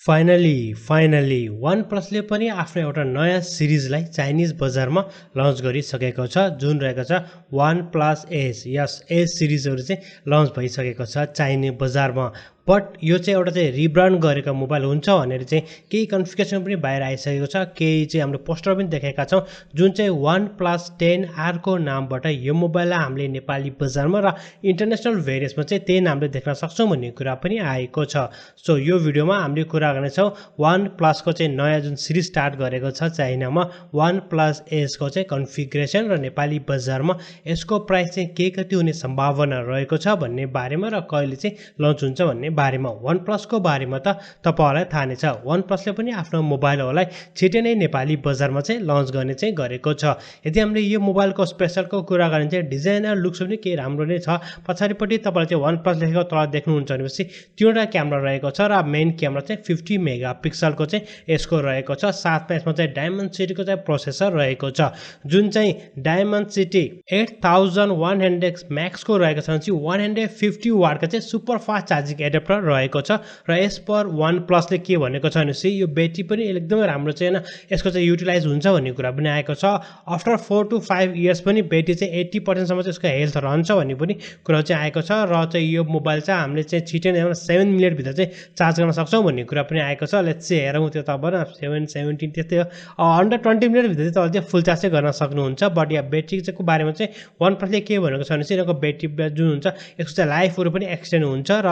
Finally OnePlusले पनि आफ्नो एउटा नयाँ सिरिजलाई चाइनिज बजारमा लन्च गरिसकेको छ जुन रहेको छ OnePlus S। यस एस सिरिजहरु चाहिँ लन्च भइसकेको छ चाइनिज बजारमा। बट यो चाहिँ एउटा चाहिँ रिब्रान्ड गरेको मोबाइल हुन्छ भनेर चाहिँ केही कन्फिगरेसन पनि बाहिर आइसकेको छ। केही चाहिँ हामीले पोस्टर पनि देखेका छौं जुन चाहिँ OnePlus 10R को नामबाट यो मोबाइललाई हामीले नेपाली बजारमा र इन्टरनेशनल भेरिएन्समा चाहिँ त्यही नामले देख्न सक्छौं भन्ने कुरा पनि आएको छ। सो यो भिडियोमा हामीले कुरा गर्नेछौं OnePlus को चाहिँ नयाँ जुन सिरिज स्टार्ट गरेको छ चाइनामा OnePlus S को चाहिँ कन्फिगरेसन र नेपाली बजारमा यसको प्राइस चाहिँ के कति हुने सम्भावना रहेको छ भन्ने बारेमा र कहिले चाहिँ लन्च हुन्छ भन्ने बारेमा। OnePlus को बारेमा त तपाईहरुलाई थाहा नै छ। OnePlusले पनि आफ्नो मोबाइलहरुलाई छिटै नै नेपाली बजारमा चाहिँ लन्च गर्ने चाहिँ गरेको छ। यदि हामीले यो मोबाइलको स्पेशलको कुरा गर्ने चाहिँ डिजाइनर लुक्स पनि के राम्रो नै छ। पछाडीपट्टि तपाईले चाहिँ OnePlus लेखेको तल देख्नुहुन्छ भनेपछि तीनवटा क्यामेरा रहेको छ र मेन क्यामेरा चाहिँ 50 मेगापिक्सलको चाहिँ यसको रहेको छ। साथमा यसमा चाहिँ डायमेन्सिटी को चाहिँ प्रोसेसर रहेको छ जुन चाहिँ डायमेन्सिटी 8100 मैक्स को रहेको छ भने 150 वाट का चाहिँ सुपर फास्ट चार्जिङ एडाप्टर रहेको छ। र यस पर OnePlusले के भनेको छ भनेपछि यो ब्याट्री पनि एकदमै राम्रो चाहिँ हैन यसको चाहिँ युटिलाइज हुन्छ भन्ने कुरा पनि आएको छ। आफ्टर 4 to 5 इयर्स पनि ब्याट्री चाहिँ 80% सम्म चाहिँ यसको हेल्थ रहन्छ भन्ने पनि कुरा चाहिँ आएको छ। र चाहिँ यो मोबाइल चाहिँ हामीले चाहिँ छिटै नै 7 मिनेट भित्र चाहिँ चार्ज गर्न सक्छौं भन्ने कुरा पनि आएको छ। लेट्स सी हेरौं त्यो तपाईहरु 717 त्यस्तै अन्डर 20 मिनेट भित्र चाहिँ तपाईले फुल चार्ज चाहिँ गर्न सक्नुहुन्छ। बट या ब्याट्री चाहिँ को बारेमा चाहिँ OnePlusले के भनेको छ भनेपछि यसको ब्याट्री जुन हुन्छ यसको चाहिँ लाइफहरु पनि एक्सटेन्ड हुन्छ र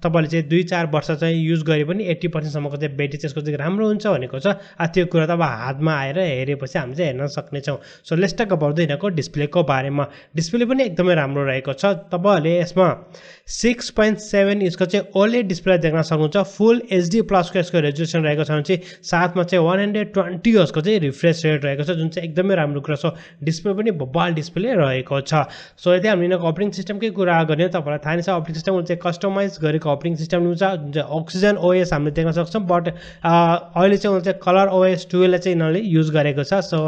तपाईले चाहिँ 2-4 वर्ष चाहिँ युज गरे पनि 80% सम्मको चाहिँ ब्याट्री त्यसको चाहिँ राम्रो हुन्छ भनेको छ। त्यो कुरा त अब हातमा आएर हेरेपछि हामी चाहिँ हेर्न सक्ने छौं। So let's talk about the यिनको डिस्प्लेको बारेमा। डिस्प्ले पनि एकदमै राम्रो रहेको छ। तपाईहरुले यसमा 6.7 इन्चको चाहिँ OLED डिस्प्ले देख्न सक्नुहुन्छ। फुल HD प्लस को यसको रेजोल्युसन रहेको छ भने साथमा चाहिँ 120 हर्ट्ज को चाहिँ रिफ्रेश रेट रहेको छ जुन चाहिँ एकदमै राम्रो कुरा छ। डिस्प्ले पनि बबाल डिस्प्ले रहेको छ। सो यदि हामी यिनको अपरेटिङ सिस्टमकै कुरा गर्ने तपाईहरुलाई थाहा नै छ अपरेटिङ सिस्टम चाहिँ कस्टमाइज गरेको अपरेटिङ सिस्टम हुन्छ जुन चाहिँ Oxygen OS हामीले देख्न सक्छौं। बट अहिले चाहिँ कलर OS 12 लाई चाहिँ यिनीहरुले युज गरेको छ। सो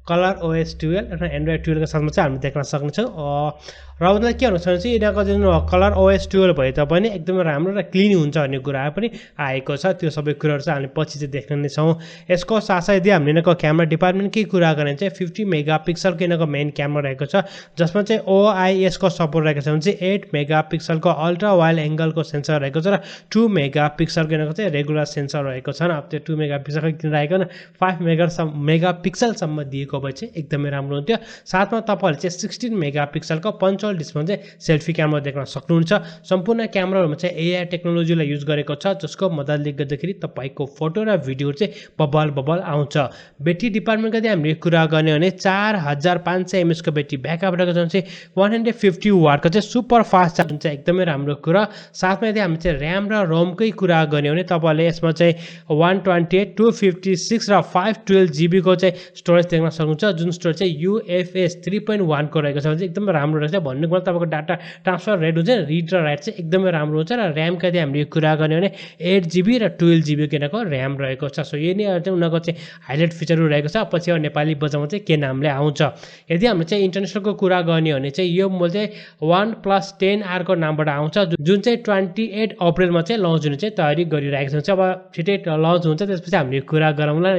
कलर OS 12 र एन्ड्रोइड 12 को साथमा चाहिँ हामी देख्न सक्छौं। र उनीहरुले के भन्नुहुन्छ भने यिनीहरुको जुन कलर OS 12 भए तापनि एकदमै राम्रो र क्लिन हुन्छ भन्ने कुरा पनि आएको छ। त्यो सबै कुराहरु चाहिँ हामीले पछि चाहिँ देख्ने नै छौं। यसको साथै यदि हामीले यिनको क्यामेरा डिपार्टमेन्टकै कुरा गर्ने चाहिँ 50 मेगापिक्सलको यिनको मेन क्यामेरा रहेको छ जसमा चाहिँ OIS को सपोर्ट रहेको छ भने 8 मेगापिक्सलको अल्ट्रा वाइड एंगलको सेन्सर रहेको छ र 2 मेगापिक्सलको यिनको चाहिँ रेगुलर सेन्सर रहेको छ। अब त्यो 2 मेगापिक्सलको किन राखेको न 5 मेगापिक्सल सम्म दिएको भए चाहिँ एकदमै राम्रो हुन्थ्यो। साथमा तपाईहरुले चाहिँ 16 मेगापिक्सलको पंच डिस्प्ले चाहिँ सेल्फी क्यामेरा देख्न सक्नुहुन्छ। सम्पूर्ण क्यामेराहरुमा चाहिँ AI टेक्नोलोजीलाई युज गरेको छ जसको मद्दतले गर्दाखेरि तपाईको फोटो र भिडियो चाहिँ बबल आउँछ। ब्याट्री डिपार्टमेन्टको यदि हामीले कुरा गर्ने भने 4500 mAh को ब्याट्री ब्याकअप रहेको छ भने 150 वाट को चाहिँ सुपर फास्ट चार्ज हुन्छ एकदमै राम्रो कुरा। साथमा यदि हामी चाहिँ र्याम र रोमकै कुरा गर्ने भने तपाईहरुले यसमा चाहिँ 128 256 र 512 GB को चाहिँ स्टोरेज देख्न सक्नुहुन्छ जुन स्टोरेज चाहिँ UFS 3.1 को रहेको छ भने एकदमै राम्रो रहेछ। भन्ने कुरा तपाईको डाटा ट्रान्सफर रेट हुन्छ रिड र राइट चाहिँ एकदमै राम्रो हुन्छ। र र्याम का यदि हामीले कुरा गर्ने भने 8 GB र 12 GB को र्याम रहेको छ। सो यही नै चाहिँ उनीहरुको चाहिँ हाइलाइट फिचरहरु रहेको छ। पछि नेपाली बजारमा चाहिँ के नामले आउँछ। यदि हामीले चाहिँ इन्टरनेशनलको कुरा गर्ने भने चाहिँ यो मोबाइल चाहिँ OnePlus 10R को नामबाट आउँछ जुन चाहिँ 28 अप्रिलमा चाहिँ लन्च हुने चाहिँ तयारी गरिरहेको छ। अब छिटै लन्च हुन्छ त्यसपछि हामीले कुरा गरौँला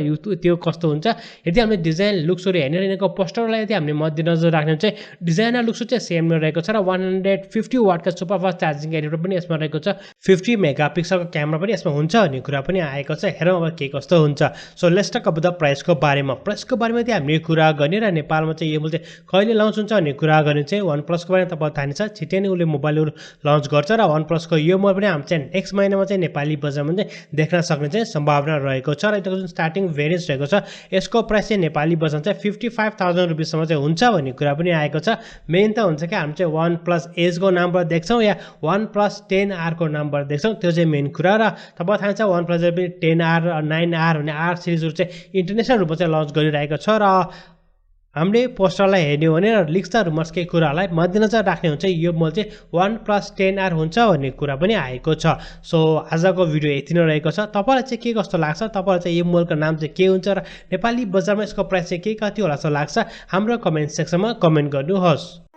त्यो कस्तो हुन्छ। यदि हामीले डिजाइन लुक्सहरु हेर्ने यिनको पोस्टरलाई यदि हामीले मध्यनजर राख्ने चाहिँ डिजाइनर लुक्स चाहिँ सेम नै रहेको छ र 150 वाट का सुपर फास्ट चार्जिङ एडाप्टर पनि यसमा रहेको छ। 50 मेगापिक्सलको क्यामेरा पनि यसमा हुन्छ भन्ने कुरा पनि आएको छ। हेरौँ अब के कस्तो हुन्छ। So let's talk about the प्राइसको बारेमा। प्राइसको बारेमा यदि हामीले कुरा गर्ने र नेपालमा चाहिँ यो मोबाइल चाहिँ कहिले लन्च हुन्छ भन्ने कुरा गर्ने चाहिँ OnePlus को बारेमा तपाईलाई थाहा नै छ। छिटै नै उले मोबाइलहरु लन्च गर्छ र OnePlus को यो मोबाइल पनि हामी चाहिँ नेक्स्ट महिनामा चाहिँ नेपाली बजारमा चाहिँ देख्न सक्ने चाहिँ सम्भावना रहेको छ। र यसको जुन स्टार्टिङ भेरिएन्स रहेको छ यसको प्राइस चाहिँ नेपाली बजारमा चाहिँ 55,000 रुपैयाँ सम्म चाहिँ हुन्छ भन्ने कुरा पनि आएको छ। मेन त हुन्छ कि हामी चाहिँ OnePlus S को नामबाट देख्छौं या OnePlus 10R को नामबाट देख्छौं त्यो चाहिँ मेन कुरा। र तपाईलाई थाहा छ OnePlus पनि 10R 9R भन्ने R सिरिजहरु चाहिँ इन्टरनेशनल रूपमा चाहिँ लन्च गरिरहेको छ। र हामीले पोस्टरलाई हेर्ने हो भने लिक्स र रुमर्सकै कुरालाई मध्यनजर राख्ने हुन्छ यो मोबाइल चाहिँ OnePlus 10R हुन्छ भन्ने कुरा पनि आएको छ। सो आजको भिडियो यति नै रहेको छ। तपाईलाई चाहिँ के कस्तो लाग्छ, तपाईलाई चाहिँ यो मोबाइलको नाम चाहिँ के हुन्छ र नेपाली बजारमा यसको प्राइस चाहिँ के कति होला जस्तो लाग्छ हाम्रो कमेन्ट सेक्सनमा कमेन्ट गर्नुहोस्।